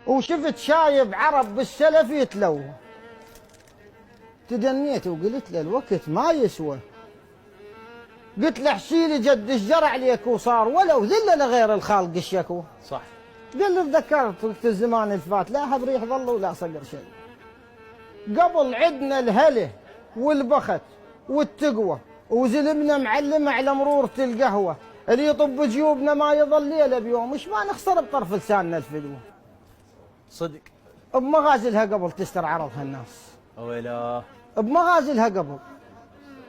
وشفت شايب عرب بالسلف يتلوى، تدنيت وقلت له الوقت ما يسوى. قلت له حشيلي جد الجرع ليك وصار ولو ذل لغير الخالق الشكوى. صح. قال لي تذكرت وقت الزمان الفات لا بريح ظل ولا صقر شيء. قبل عدنا الهله والبخت والتقوى وزلمنا معلم على مرورة القهوة، اللي يطب جيوبنا ما يظل ليله بيوم، مش ما نخسر بطرف لساننا الفدوة. صدق. بمغازلها قبل تستر عرضها الناس. ويلا. بمغازلها قبل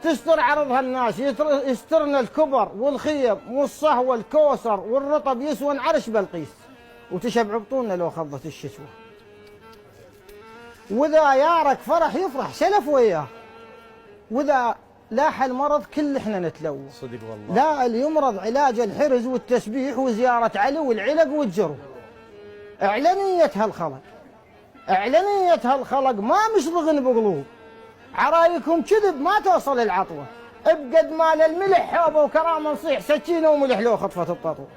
تستر عرضها الناس، يسترنا الكبر والخيم والصهوة الكوسر والرطب يسون عرش بلقيس، وتشبع بطوننا لو خضت الشسوة. وإذا يارك فرح يفرح سلف وياه، وإذا لاح المرض كل احنا نتلوى. صدق والله. لا اللي يمرض علاج الحرز والتسبيح وزيارة علي والعلق والجرو. اعلانية هالخلق، اعلانية هالخلق ما مشرغن بقلوب، عرايكم كذب ما توصل العطوة، بقد مال الملح حوبه وكرامه نصيح سكينه وملح لو خطفت التطوة.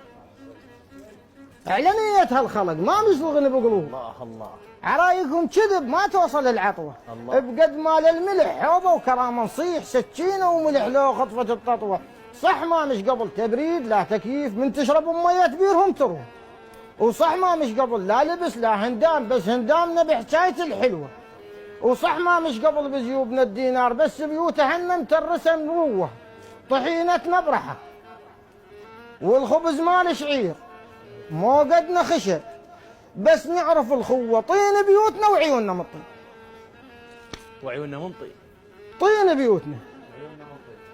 اعلانية هالخلق ما مشرغن بقلوب. الله الله. عرايكم كذب ما توصل العطوة، بقد مال الملح حوبه وكرامه نصيح سكينه وملح لو خطفت التطوة. صح ما مش قبل تبريد لا تكييف، من تشربوا مية بيرهم تروح. وصح ما مش قبل لا لبس لا هندام، بس هندامنا بحكاية الحلوة. وصح ما مش قبل بجيوبنا الدينار، بس بيوتهن مترسة مروة. طحينتنا برحة والخبز مال شعير، مو قدنا خشب، بس نعرف الخوة. طين بيوتنا وعيوننا من الطين. وعيوننا من طين. طين بيوتنا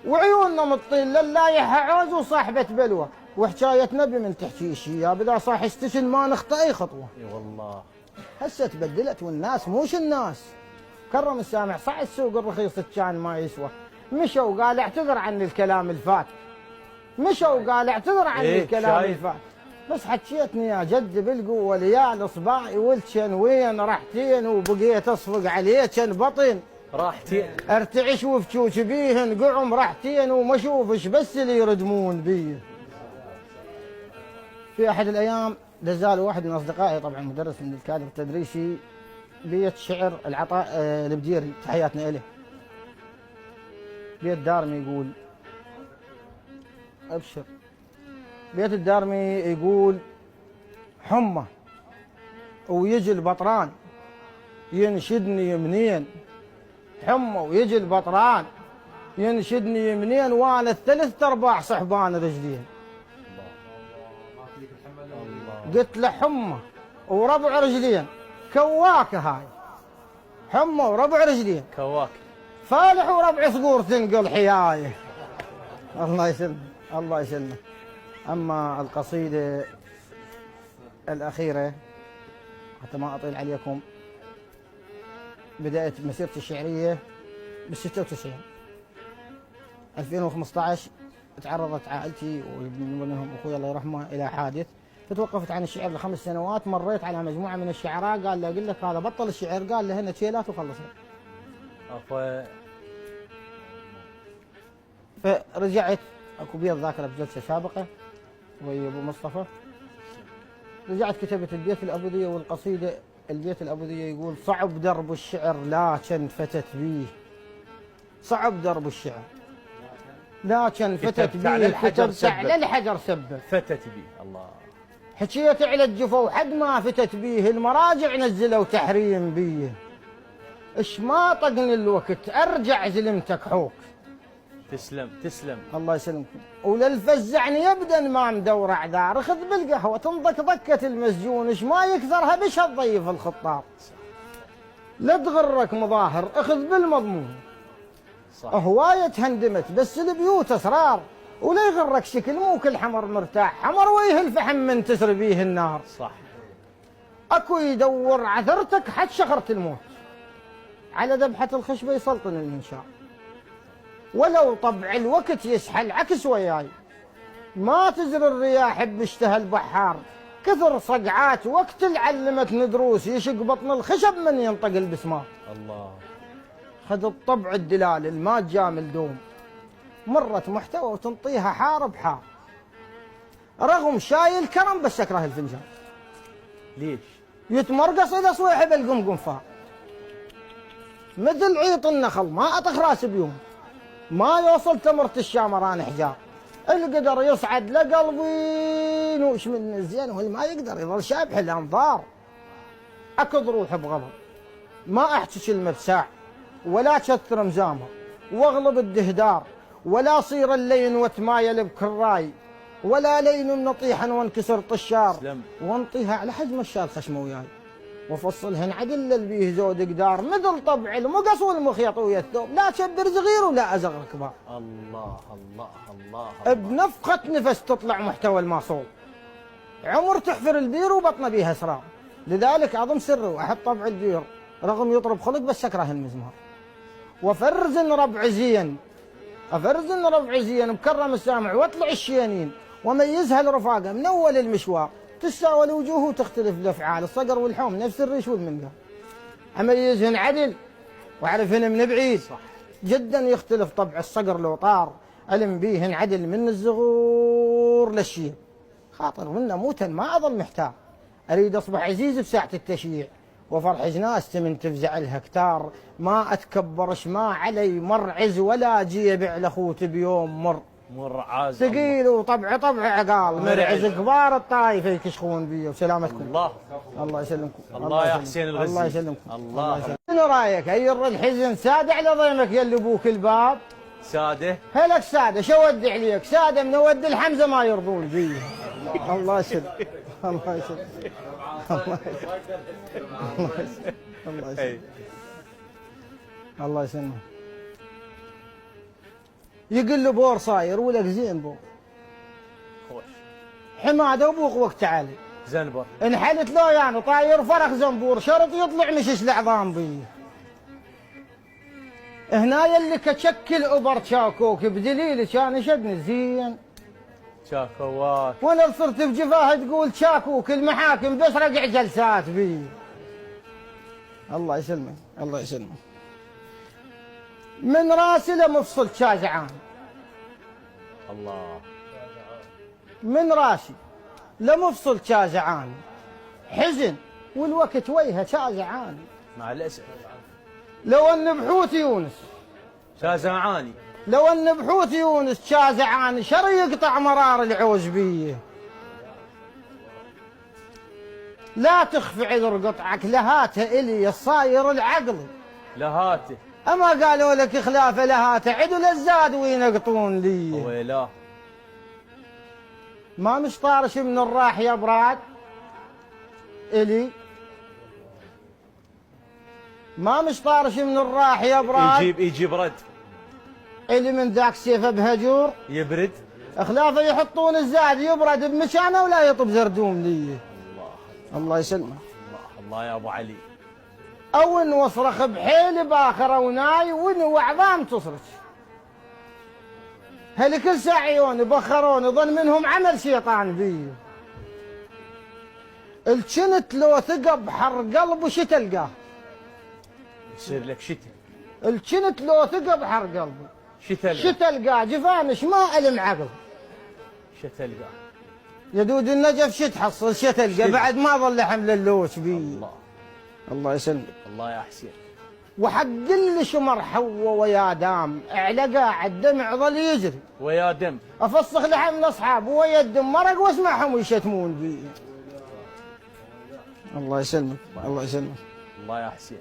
وعيوننا من الطين، للايحة عوز وصاحبة بلوى. وحكاية نبي من تحكي شي بدا صاح استشن ما نخطأ اي خطوة. اي والله. هسه تبدلت والناس موش الناس. كرم السامع صح السوق الرخيص كان ما يسوى. مشى وقال اعتذر عن الكلام الفات. مشى وقال اعتذر عن الكلام الفات. بس حكيتني يا جد بالقوة ليال اصبعي ولتشن وين رحتين، وبقيت اصفق عليكن بطن. راحتين. ارتعش وفشوش بيهن قعم راحتين، وما اشوفش بس اللي يردمون بيه. في احد الايام دزال واحد من اصدقائي طبعا مدرس من الكادر التدريسي بيت شعر العطاء البديري، تحياتنا له. بيت دارمي يقول ابشر. بيت الدارمي يقول حمى ويجي البطران ينشدني يمنين، حمى ويجي البطران ينشدني يمنين، وانا الثلث ارباع صحبان رجلين. قلت له حمى وربع رجلين كواكه هاي، حمى وربع رجلين كواك فالح وربع صقور تنقل حيايه. الله يسلمك الله يسلمك. اما القصيده الاخيره حتى ما اطيل عليكم، بدأت مسيرتي الشعريه بال 96 2015. تعرضت عائلتي ومنهم اخوي الله يرحمه الى حادث، فتوقفت عن الشعر ل5 سنوات. مريت على مجموعه من الشعراء قال له اقول لك هذا بطل الشعر، قال له هنا تشيلات وخلصنا. فرجعت اكو بيت ذاكره بجلسه سابقه ويا ابو مصطفى، رجعت كتبت البيت الابوذيه والقصيده. البيت الابوذيه يقول صعب درب الشعر لكن فتت بيه، صعب درب الشعر لكن فتت بيه، كتبت على الحجر سبب فتت بيه. الله. حكيت على الجفا وحد ما فتت بيه، المراجع نزلوا تحريم بيه. اش ما طقني الوقت ارجع زلمتك حوك. تسلم تسلم. الله يسلمك. وللفزعني يبدا ما مدور اعذار، خذ بالقهوه تنضك ضكه المسجون، اش ما يكثرها بش الضيف الخطاب. لا تغرك مظاهر اخذ بالمضمون. صح. هوايه هندمت بس البيوت اسرار، ولا يغرك شكل مو كل حمر مرتاح، حمر ويه الفحم من تسري بيه النار. صح. اكو يدور عثرتك حد شخرة الموت، على ذبحة الخشبة يسلطن المنشار. ولو طبع الوقت يسحل عكس وياي، ما تزر الرياح بمشتهى البحار. كثر صقعات وقت علمتني دروس، يشق بطن الخشب من ينطق البسمار. الله. خذ الطبع الدلال الماء جامل دوم، مرت محتوى وتنطيها حار بحار. رغم شايل كرم بس اكره الفنجان. ليش؟ يتمرقص إلى صويحب القمقنفاء مثل عيط النخل، ما أطخ راس بيوم، ما يوصل تمرة الشامران حجار. القدر يصعد لقلبي وش من الزين، واللي ما يقدر يظل شابح الأنظار. أكض روح بغضب، ما أحكي كلمة بساع، ولا كثر مزامر، واغلب الدهدار، ولا صير اللين وتمايل بكراي، ولا لين نطيحا وانكسر طشار، وانطيها على حجم الشال خشمه وياي، وفصلهن عدل البيه زود قدار، مثل طبع المقص والمخيط ويا الثوب، لا كبر صغير ولا أزغر كبار. الله الله الله, الله. بنفخة نفس تطلع محتوى الماصول، عمر تحفر البير وبطن بيها اسرار. لذلك اضم سره واحط طبع البير رغم يطرب خلق بس اكره المزمار. وفرز ربع زين، افرز ربع زين مكرم السامع واطلع الشيانين، وميزها الرفاقه من اول المشوار، تساوى الوجوه وتختلف الافعال، الصقر والحوم نفس الريش والمنقار. اميزهن عدل واعرفهن من بعيد، صح. جدا يختلف طبع الصقر لو طار، الم بيهن عدل من الزغور للشيب. خاطر منا موتا ما اظل محتار، اريد اصبح عزيز بساعه التشييع، وفرح جناس تمن تفزع لها كتار. ما اتكبرش ما علي مر عز، ولا اجي ابيع لاخوت بيوم مر عاز ثقيل وطبع عقال، مرعز كبار الطايفه يكشخون بي. وسلامتكم. الله يسلمكم. الله يا حسين الغزي. الله يسلمكم. الله يسلمكم. شنو رايك؟ اير الحزن ساده على ضيمك يا اللي ابوك الباب. ساده؟ هلك ساده، شو اودي عليك؟ ساده من ود الحمزه ما يرضون بي. الله يسلم. الله يسلم. الله يسلم. الله يسلم. الله يسلم. يقول له بور صاير ولك زين بور. خوش. حماده وبوق وقت علي. زنبر. انحلت له يعني طاير فرخ زنبور، شرط يطلع مشش العظام بي. هنا يلي كشكل ابر شاكوك بدليل كان شدني زين. شاكوات. وانا صرت بجفاه تقول شاكوك المحاكم بس رقع جلسات بي. الله يسلمك. الله يسلمك. من راسي لمفصل شاجعان. الله. من راسي لمفصل شاجعان، حزن والوقت ويها شاجعان. مع الاسف. لو ان بحوث يونس شازعاني، لو ان بحوث يونس شازعاني، شر يقطع مرار العوز بيه. لا تخفي عذر قطعك، لهاته الي الصاير العقل. لهاته. اما قالوا لك خلافه لهاته، عدوا للزاد وينقطون لي. ويلاه. ما مش طارش من الراح يا براد الي، ما مش طارش من الراح يا براد. يجيب رد. اللي من ذاك سيفه بهجور يبرد. خلافه يحطون الزاد يبرد بمكانه ولا يطب زردوم لي. الله. الله يسلمك. الله يا ابو علي. او ان وصرخ بحيل باخر وناي وان وعظام تصرخ. هل كل ساعيون بخرون ظن منهم عمل شيطان بي. الجنت لو ثقب حر قلب وش تلقاه؟ يصير لك شتاء. الجنت لو ثقب حر قلبه شتلقاه. تلقاه؟ جفانش ما ألم عقل. تلقاه. يا دود النجف تحصل تلقى بعد ما ظل حمل اللوش بي. الله. الله يسلمك. الله يا حسين. وحق اللي شمر حوه ويا دام، اعلى قاعد دمع ظل يجري ويا دم، افسخ لحم اصحابه ويا الدم مرق واسمعهم يشتمون بي. الله يسلمك. الله يسلمك. الله يا حسين.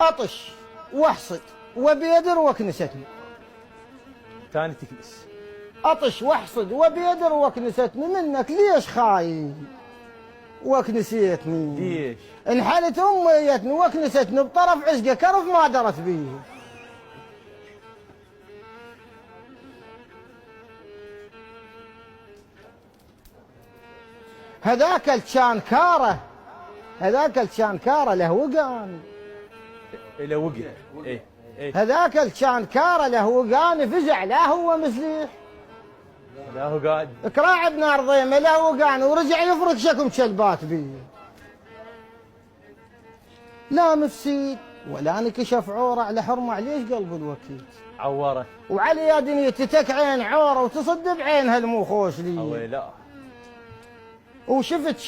اطش واحصد وبيدر وكنستني. ثاني تكنس. اطش واحصد وبيدر وكنستني، منك ليش خايف وكنسيتني؟ ليش؟ انحلت اميتني وكنستني بطرف عزقه كرف ما درت بيه. هذاك الشانكاره، هذاك الشانكاره له وقان. له وقان. ايه ايه. هذاك الشانكاره له وقان، فزع لا هو مسليح. لا هو قاعد كراع بنار ضيمه له وقان، ورجع يفرق شكم شلبات بيه. لا مفسيد ولا انكشف عوره، على حرمه ليش قلب الوكيل عوره، وعلي يا دنيتي تك عين عوره وتصد بعينها المو خوش لي. لا وشفت